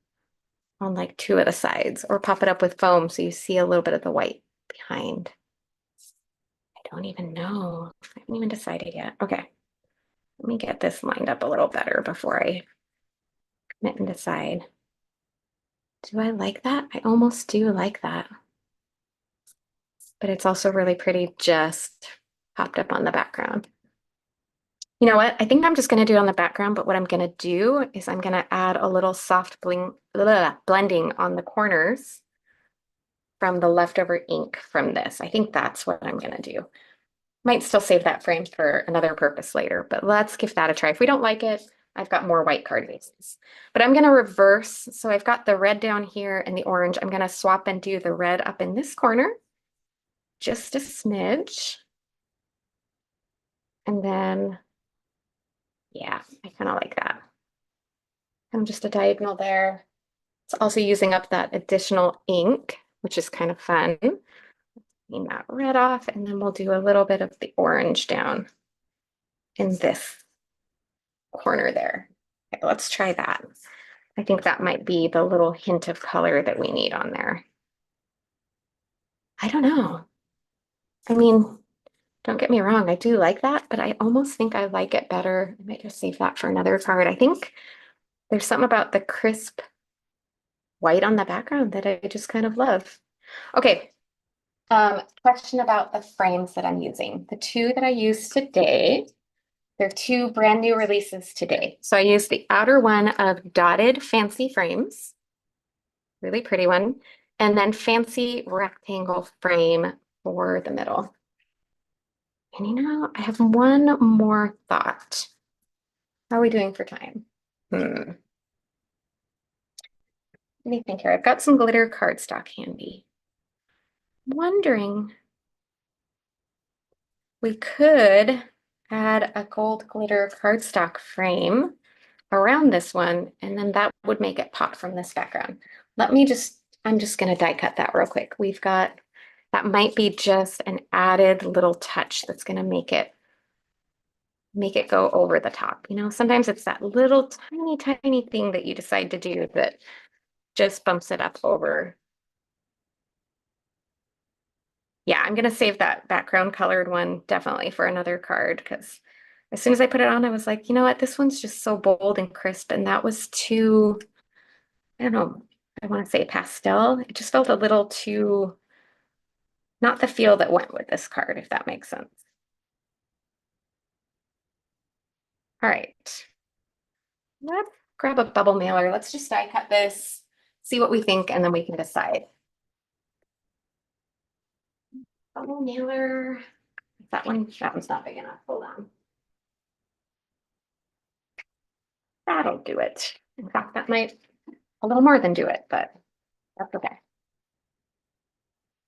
S1: on like two of the sides, or pop it up with foam so you see a little bit of the white behind? I don't even know. I haven't even decided yet. Okay, let me get this lined up a little better before I commit and decide. Do I like that? I almost do like that. But it's also really pretty just popped up on the background. You know what? I think I'm just going to do it on the background, but what I'm going to do is I'm going to add a little soft blending on the corners from the leftover ink from this. I think that's what I'm going to do. Might still save that frame for another purpose later, but let's give that a try. If we don't like it, I've got more white card bases. But I'm going to reverse. So I've got the red down here and the orange. I'm going to swap and do the red up in this corner, just a smidge. And then, yeah, I kind of like that. And just a diagonal there. It's also using up that additional ink, which is kind of fun. Clean that red off, and then we'll do a little bit of the orange down in this corner there. Okay, let's try that. I think that might be the little hint of color that we need on there. I don't know. I mean, don't get me wrong, I do like that, but I almost think I like it better. I might just save that for another card. I think there's something about the crisp white on the background that I just kind of love. Okay, question about the frames that I'm using. The two that I used today, they're two brand new releases today. So I used the outer one of dotted fancy frames, really pretty one, and then fancy rectangle frame for the middle. And you know, I have one more thought. How are we doing for time? Let me think here. I've got some glitter cardstock handy. I'm wondering, we could add a gold glitter cardstock frame around this one, and then that would make it pop from this background. I'm just gonna die cut that real quick. That might be just an added little touch that's gonna make it go over the top. You know, sometimes it's that little tiny thing that you decide to do that just bumps it up over. Yeah, I'm gonna save that background colored one definitely for another card, because as soon as I put it on, I was like, you know what, this one's just so bold and crisp, and that was too, I don't know, I want to say pastel. It just felt a little too, not the feel that went with this card, if that makes sense. All right, let's grab a bubble mailer. Let's just die cut this, see what we think, and then we can decide. Bubble mailer, that one's not big enough. Hold on. That'll do it. In fact, that might a little more than do it, but that's okay.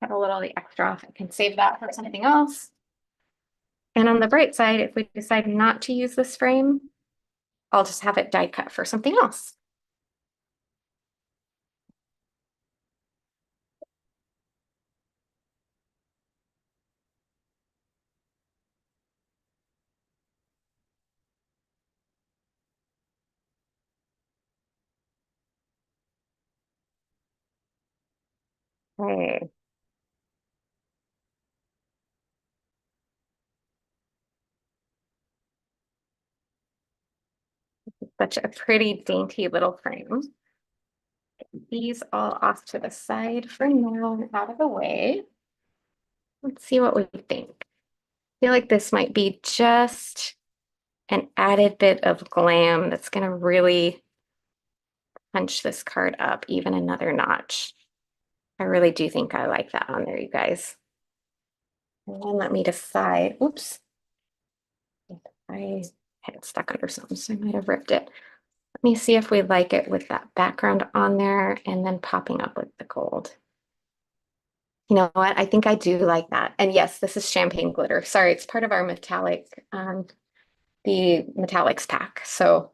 S1: Have a little of the extra off. I can save that for something else. And on the bright side, if we decide not to use this frame, I'll just have it die cut for something else. Okay. Such a pretty dainty little frame. These all off to the side for now and out of the way. Let's see what we think. I feel like this might be just an added bit of glam that's going to really punch this card up even another notch. I really do think I like that on there, you guys. And then let me decide. Oops. I had it stuck under something, so I might have ripped it. Let me see if we like it with that background on there and then popping up with the gold. You know what? I think I do like that. And yes, this is champagne glitter. Sorry, it's part of our metallic, the metallics pack. So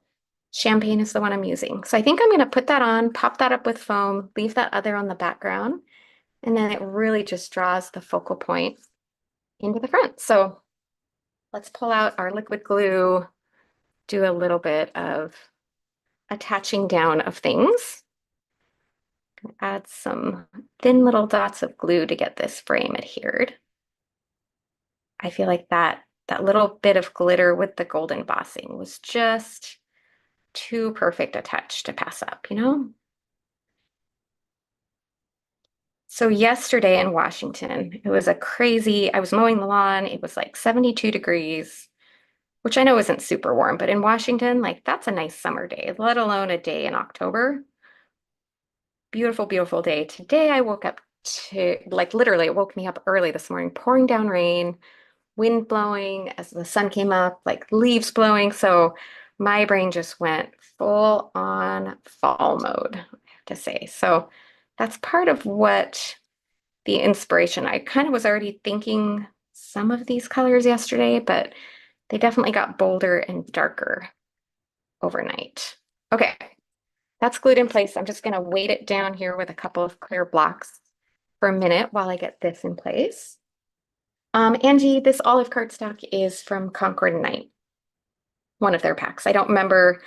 S1: champagne is the one I'm using. So I think I'm going to put that on, pop that up with foam, leave that other on the background, and then it really just draws the focal point into the front. So let's pull out our liquid glue, do a little bit of attaching down of things. Add some thin little dots of glue to get this frame adhered. I feel like that little bit of glitter with the gold embossing was just too perfect a touch to pass up, you know? So yesterday in Washington, it was I was mowing the lawn, it was like 72 degrees, which I know isn't super warm, but in Washington, like that's a nice summer day, let alone a day in October. Beautiful, beautiful day. Today I woke up to, like literally, it woke me up early this morning, pouring down rain, wind blowing as the sun came up, like leaves blowing. So my brain just went full on fall mode, I have to say. So that's part of what the inspiration, I kind of was already thinking some of these colors yesterday, but they definitely got bolder and darker overnight. Okay, that's glued in place. I'm just going to weight it down here with a couple of clear blocks for a minute while I get this in place. Angie, this olive cardstock is from Concord Night, one of their packs. I don't remember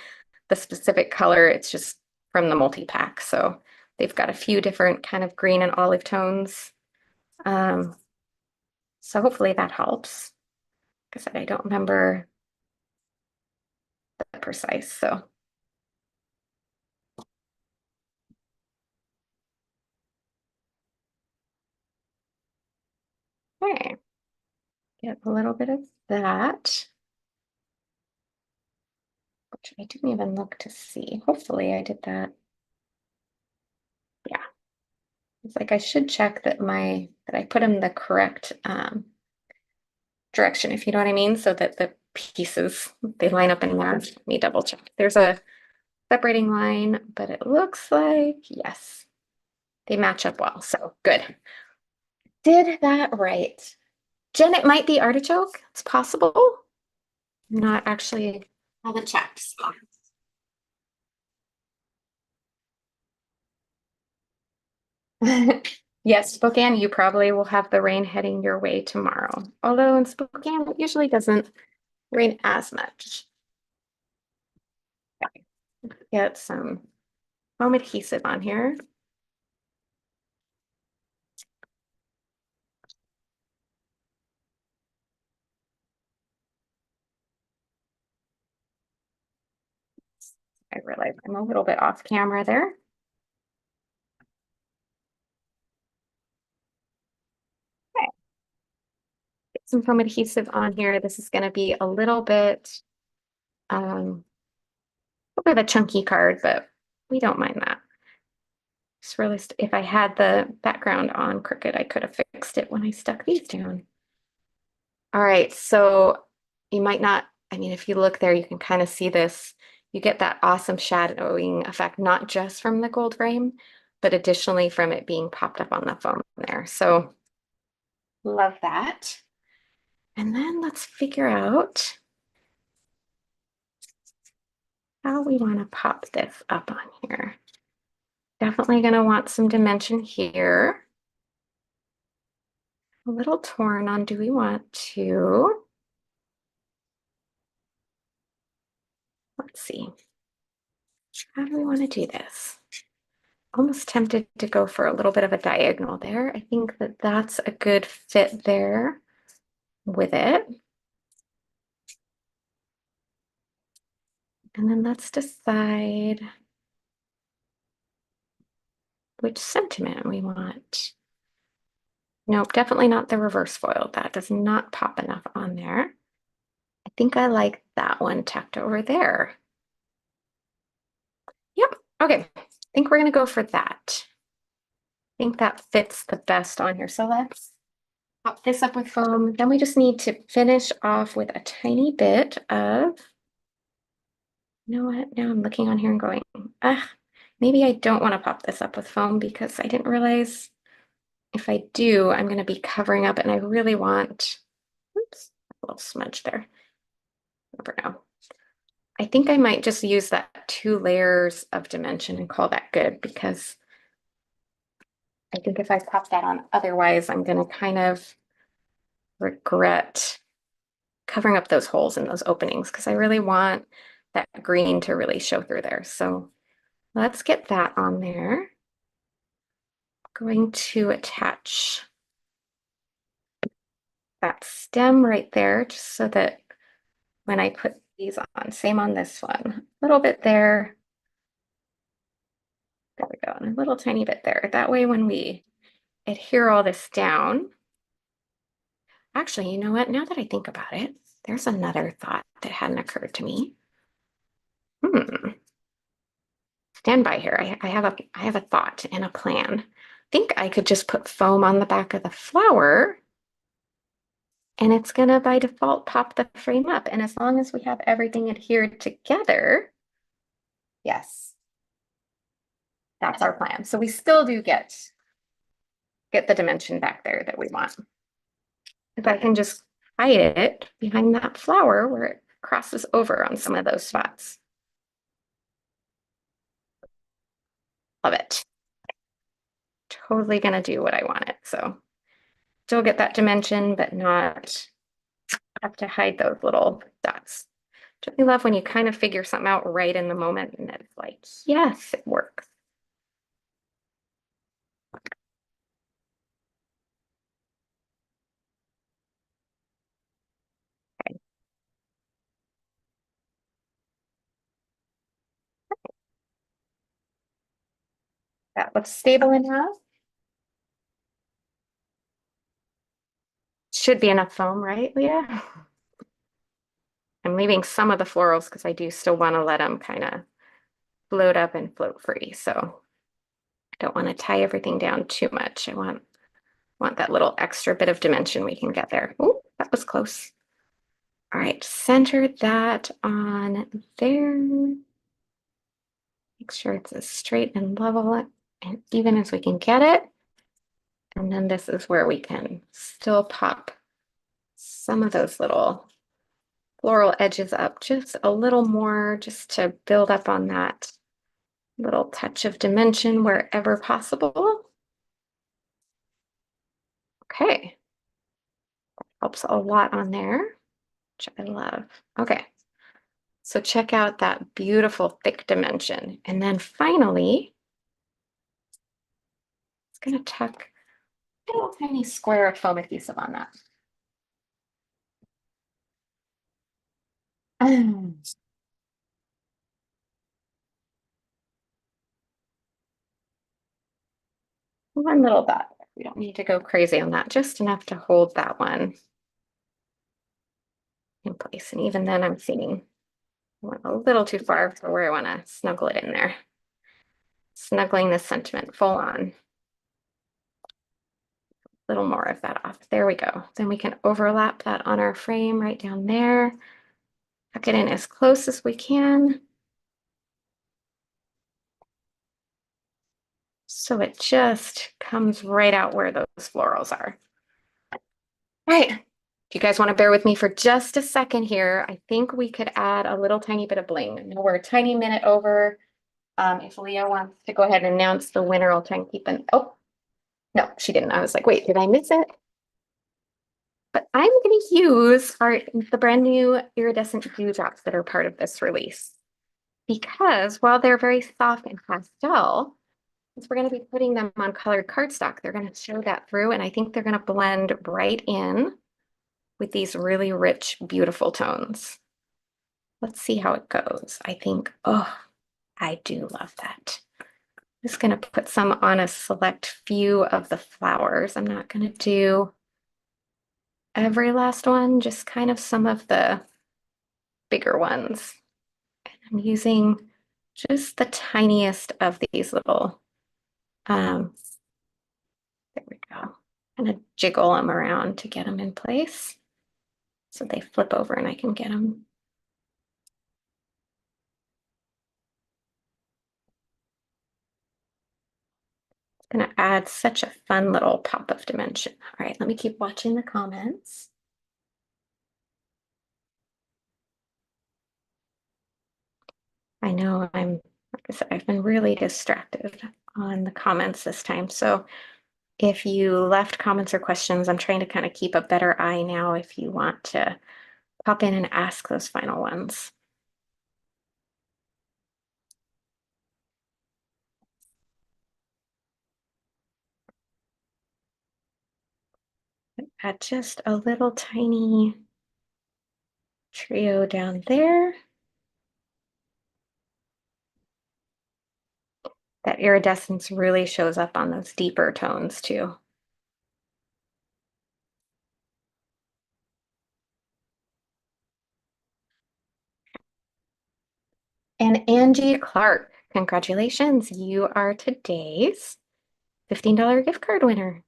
S1: the specific color. It's just from the multi-pack. So they've got a few different kind of green and olive tones. Um, so hopefully that helps. Like I said, I don't remember the precise. So okay, get a little bit of that, which I didn't even look to see. Hopefully I did that. Yeah. It's like I should check that I put them the correct direction, if you know what I mean, so that the pieces they line up in there. Let me double check. There's a separating line, but it looks like yes, they match up well. So good. Did that right. Jen, it might be artichoke. It's possible. I'm not actually haven't checked. So. Yes, Spokane, you probably will have the rain heading your way tomorrow. Although in Spokane, it usually doesn't rain as much. Okay. Get some foam adhesive on here. I realize I'm a little bit off camera there. Okay. Get some foam adhesive on here. This is going to be a um, bit of a chunky card, but we don't mind that. Just realized if I had the background on crooked, I could have fixed it when I stuck these down. All right, so you might not, I mean, if you look there, you can kind of see this. You get that awesome shadowing effect, not just from the gold frame, but additionally from it being popped up on the foam there. So love that. And then let's figure out how we want to pop this up on here. Definitely going to want some dimension here. A little torn on, do we want to? Let's see. How do we want to do this? almost tempted to go for a little bit of a diagonal there. I think that that's a good fit there with it. And then let's decide which sentiment we want. Nope, definitely not the reverse foil. That does not pop enough on there. I think I like that one tucked over there. Yep, okay. I think we're gonna go for that. I think that fits the best on here. So let's pop this up with foam. Then we just need to finish off with a tiny bit of, you know what? Now I'm looking on here and going, maybe I don't want to pop this up with foam because I didn't realize if I do, I'm going to be covering up and I really want, oops, a little smudge there. Never know. I think I might just use that 2 layers of dimension and call that good because I think if I pop that on, otherwise I'm going to kind of regret covering up those holes in those openings because I really want that green to really show through there. So let's get that on there. I'm going to attach that stem right there just so that when I put these on, same on this one, a little bit there. There we go, and a little tiny bit there. That way when we adhere all this down, actually, you know what? Now that I think about it, there's another thought that hadn't occurred to me. Stand by here. I have a thought and a plan. I think I could just put foam on the back of the flower and it's gonna by default pop the frame up. And as long as we have everything adhered together, yes, that's our plan. So we still do get the dimension back there that we want. If I can just hide it behind that flower where it crosses over on some of those spots. Love it. Totally gonna do what I wanted. So still get that dimension, but not have to hide those little dots. Don't you love when you kind of figure something out right in the moment and it's like, yes, it works. Okay. That looks stable enough. Should be enough foam, right, Leah? I'm leaving some of the florals because I do still want to let them kind of float up and float free. So I don't want to tie everything down too much. I want that little extra bit of dimension we can get there. Oh, that was close. All right, center that on there. Make sure it's as straight and level and even as we can get it. And then this is where we can still pop some of those little floral edges up just a little more, just to build up on that little touch of dimension wherever possible. Okay, helps a lot on there, which I love. Okay, so check out that beautiful thick dimension. And then finally, it's gonna tuck a little tiny square of foam adhesive on that. One little dot. We don't need to go crazy on that, just enough to hold that one in place. And even then I'm seeing I went a little too far for where I want to snuggle it in there. Snuggling this sentiment full on. A little more of that off. There we go. Then we can overlap that on our frame right down there. Tuck it in as close as we can. So it just comes right out where those florals are. All right. If you guys want to bear with me for just a second here, I think we could add a little tiny bit of bling. I know we're a tiny minute over. If Leah wants to go ahead and announce the winner, I'll try and keep an, oh, no, she didn't. I was like, wait, did I miss it? But I'm going to use the brand new iridescent dewdrops that are part of this release. Because while they're very soft and pastel, since we're going to be putting them on colored cardstock, they're going to show that through, and I think they're going to blend right in with these really rich, beautiful tones. Let's see how it goes. I think, oh, I do love that. I'm just going to put some on a select few of the flowers. I'm not going to do every last one, just kind of some of the bigger ones. And I'm using just the tiniest of these little, there we go. Kind of jiggle them around to get them in place so they flip over and I can get them. It's going to add such a fun little pop of dimension. All right, let me keep watching the comments. I know like I said, I've been really distracted on the comments this time. So if you left comments or questions, I'm trying to kind of keep a better eye now if you want to pop in and ask those final ones. Add just a little tiny trio down there. That iridescence really shows up on those deeper tones too. And Angie Clark, congratulations. You are today's $15 gift card winner.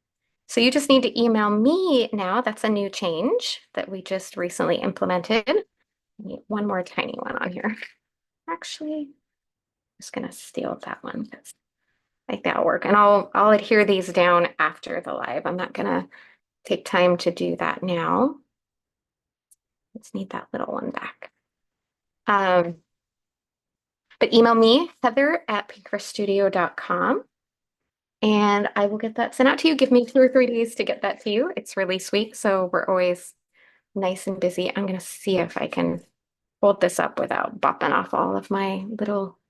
S1: So you just need to email me now. That's a new change that we just recently implemented. I need one more tiny one on here. Actually, I'm just gonna steal that one because I think that'll work. And I'll adhere these down after the live. I'm not gonna take time to do that now. Let's need that little one back. But email me, heather@pinkfreshstudio.com, and I will get that sent out to you. Give me 2 or 3 days to get that to you. It's release week, so we're always nice and busy. I'm going to see if I can hold this up without bopping off all of my little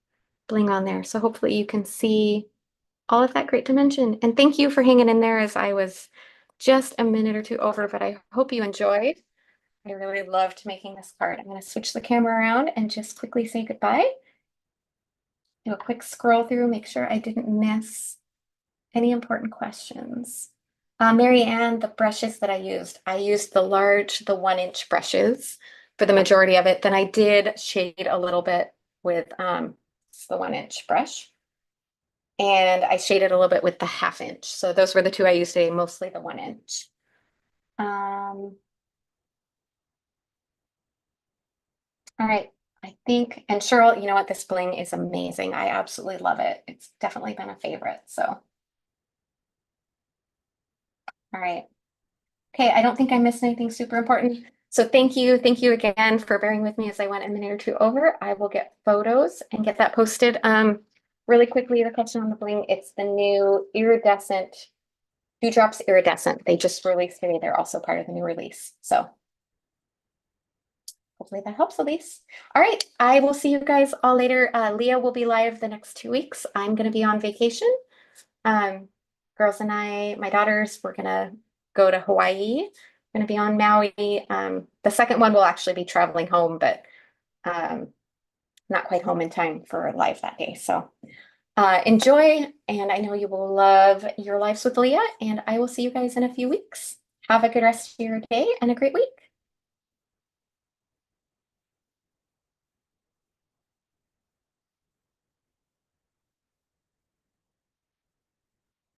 S1: bling on there. So hopefully you can see all of that great dimension. And thank you for hanging in there as I was just a minute or two over, but I hope you enjoyed. I really loved making this card. I'm going to switch the camera around and just quickly say goodbye. Do a quick scroll through, make sure I didn't miss any important questions. Mary Ann, the brushes that I used the large, the 1-inch brushes for the majority of it. Then I did shade a little bit with the 1-inch brush. And I shaded a little bit with the 1/2 inch. So those were the 2 I used today, mostly the 1-inch. All right, I think, and Cheryl, you know what? This bling is amazing. I absolutely love it. It's definitely been a favorite, so. All right. Okay, I don't think I missed anything super important. So thank you again for bearing with me as I went a minute or two over. I will get photos and get that posted. Really quickly, the question on the bling, it's the new Iridescent, Dewdrops Iridescent. They just released today. They're also part of the new release. So hopefully that helps, Elise. All right, I will see you guys all later. Leah will be live the next 2 weeks. I'm going to be on vacation. Girls and I, my daughters, we're going to go to Hawaii. We're going to be on Maui. The second one will actually be traveling home, but not quite home in time for live that day. So enjoy, and I know you will love your lives with Leah, and I will see you guys in a few weeks. Have a good rest of your day and a great week.